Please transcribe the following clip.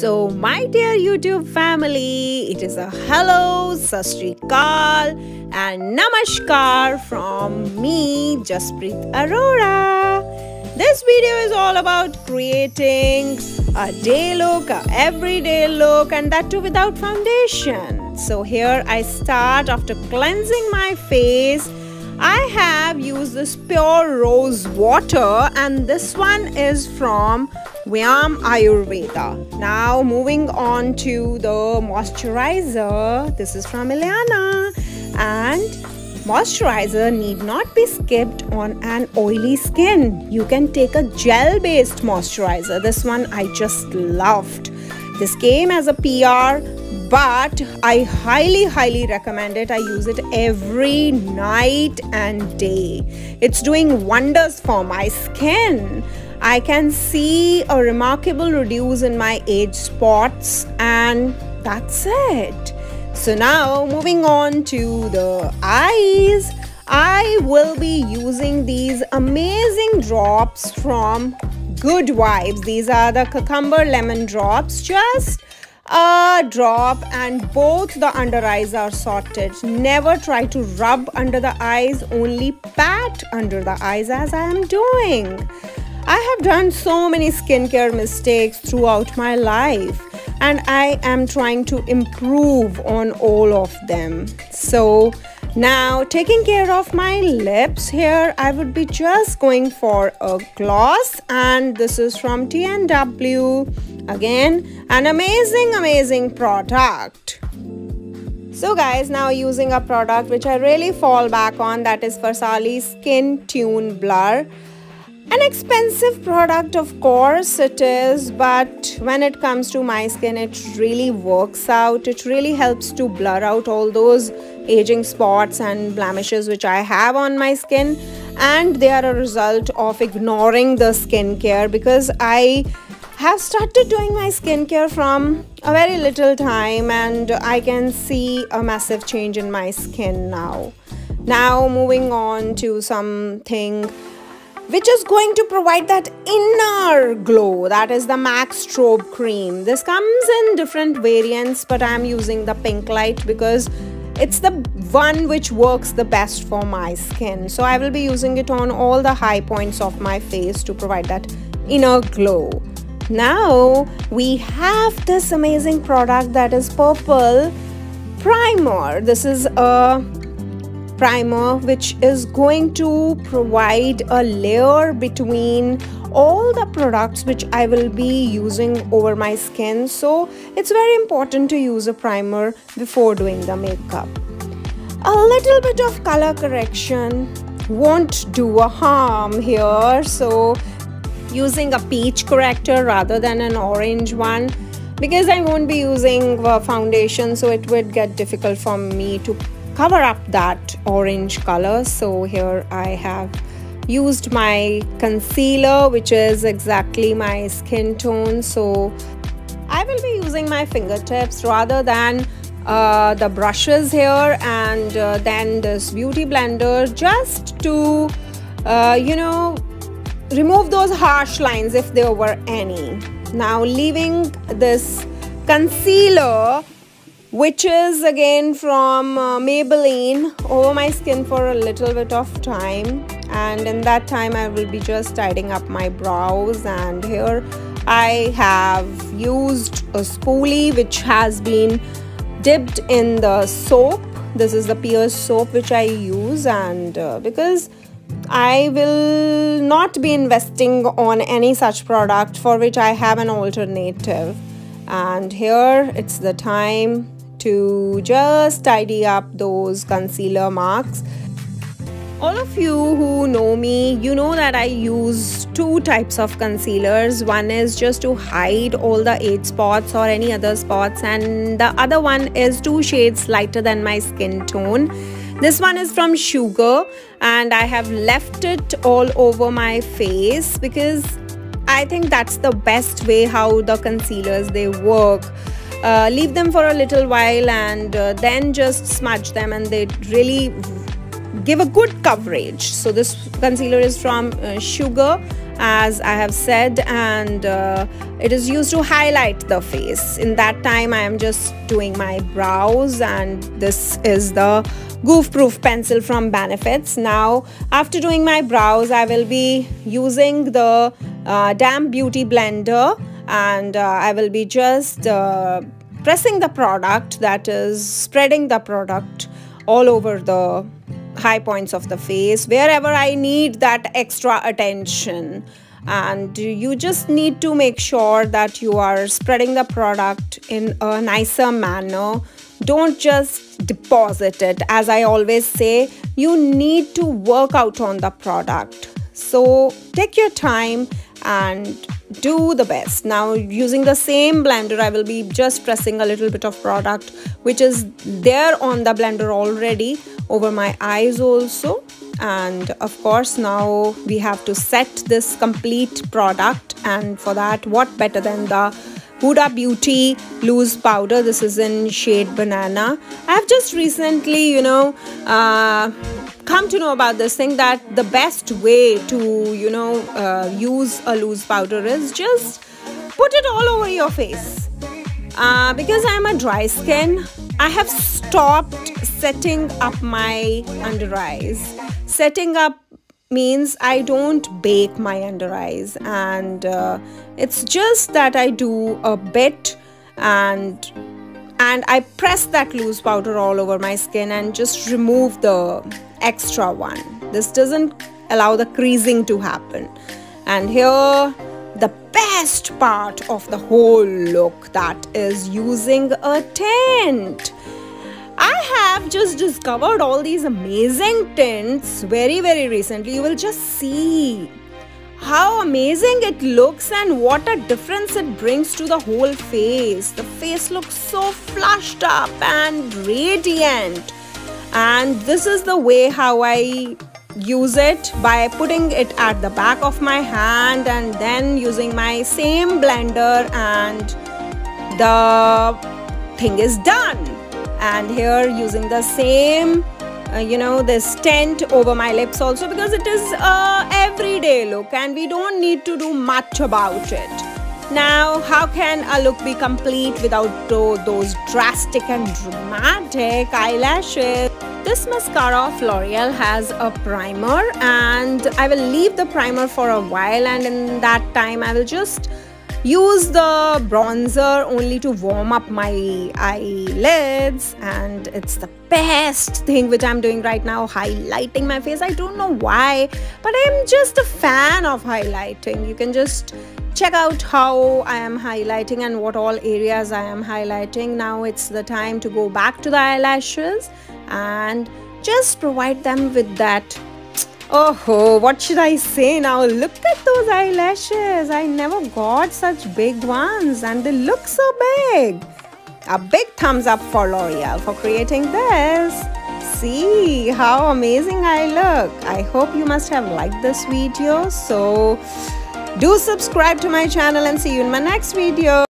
So my dear YouTube family, it is a hello, sat sri akal and namaskar from me, Jaspreet Arora. This video is all about creating a day look, a everyday look, and that too without foundation. So here I start after cleansing my face. I have used this pure rose water, and this one is from Vayam ayurveda. Now moving on to the moisturizer. This is from Ilana, and moisturizer need not be skipped on an oily skin. You can take a gel based moisturizer. This one I just loved. This came as a PR, but I highly recommend it. I use it every night and day. It's doing wonders for my skin. I can see a remarkable reduce in my age spots, and that's it. So now moving on to the eyes, I will be using these amazing drops from Good Vibes. These are the cucumber lemon drops. Just a drop and both the under eyes are sorted. Never try to rub under the eyes, only pat under the eyes as I am doing. I have done so many skincare mistakes throughout my life, and I am trying to improve on all of them. So now taking care of my lips, here I would be just going for a gloss, and this is from T&W. Again, an amazing product. So guys, now using a product which I really fall back on, that is Farsali Skin Tune Blur. An expensive product, of course it is, but when it comes to my skin, it really works out. It really helps to blur out all those aging spots and blemishes which I have on my skin, and they are a result of ignoring the skincare, because I have started doing my skincare from a very little time, and I can see a massive change in my skin now. Now moving on to something which is going to provide that inner glow, that is the MAC Strobe Cream. This comes in different variants, but I am using the pink light because it's the one which works the best for my skin. So I will be using it on all the high points of my face to provide that inner glow. Now we have this amazing product, that is Purple Primer. This is a primer which is going to provide a layer between all the products which I will be using over my skin. So it's very important to use a primer before doing the makeup. A little bit of color correction won't do a harm here, so using a peach corrector rather than an orange one, because I won't be using foundation, so it would get difficult for me to cover up that orange color. So here I have used my concealer, which is exactly my skin tone. So I will be using my fingertips rather than the brushes here, and then this beauty blender, just to remove those harsh lines if there were any. Now leaving this concealer, which is again from Maybelline, over my skin for a little bit of time, and in that time I will be just tidying up my brows. And here I have used a spoolie which has been dipped in the soap. This is the Pierce soap which I use, and because I will not be investing on any such product for which I have an alternative. And here it's the time to just tidy up those concealer marks. All of you who know me, you know that I use two types of concealers. One is just to hide all the age spots or any other spots, and the other one is 2 shades lighter than my skin tone. This one is from Sugar, and I have left it all over my face because I think that's the best way how the concealers they work. Leave them for a little while and then just smudge them, and they really give a good coverage. So this concealer is from Sugar, as I have said, and it is used to highlight the face. In that time I am just doing my brows, and this is the Goof Proof pencil from Benefits. Now after doing my brows, I will be using the damp beauty blender, and I will be just pressing the product, that is spreading the product all over the high points of the face, wherever I need that extra attention. And you just need to make sure that you are spreading the product in a nicer manner. Don't just deposit it. As I always say, you need to work out on the product. So take your time and do the best. Now using the same blender, I will be just pressing a little bit of product which is there on the blender already over my eyes also. And of course now we have to set this complete product, and for that what better than the Huda Beauty loose powder. This is in shade Banana. I have just recently come to know about this thing, that the best way to use a loose powder is just put it all over your face. Because I am a dry skin, I have stopped setting up my under eyes. Setting up means I don't bake my under eyes, and it's just that I do a bit, and I press that loose powder all over my skin and just remove the extra one. This doesn't allow the creasing to happen. And here the best part of the whole look, that is using a tint. I have just discovered all these amazing tints very recently. You will just see how amazing it looks and what a difference it brings to the whole face. The face looks so flushed up and radiant. And this is the way how I use it, by putting it at the back of my hand and then using my same blender, and the thing is done. And here using the same this tint over my lips also, because it is a everyday look and we don't need to do much about it. Now how can a look be complete without those drastic and dramatic eyelashes? This mascara of L'Oreal has a primer, and I will leave the primer for a while, and in that time I will just use the bronzer only to warm up my eyelids. And it's the best thing which I'm doing right now, highlighting my face. I don't know why, but I'm just a fan of highlighting. You can just check out how I am highlighting and what all areas I am highlighting. Now it's the time to go back to the eyelashes and just provide them with that. Oh, what should I say now? Look at those eyelashes. I never got such big ones, and they look so big. A big thumbs up for L'Oreal for creating this. See how amazing I look. I hope you must have liked this video. So do subscribe to my channel and see you in my next video.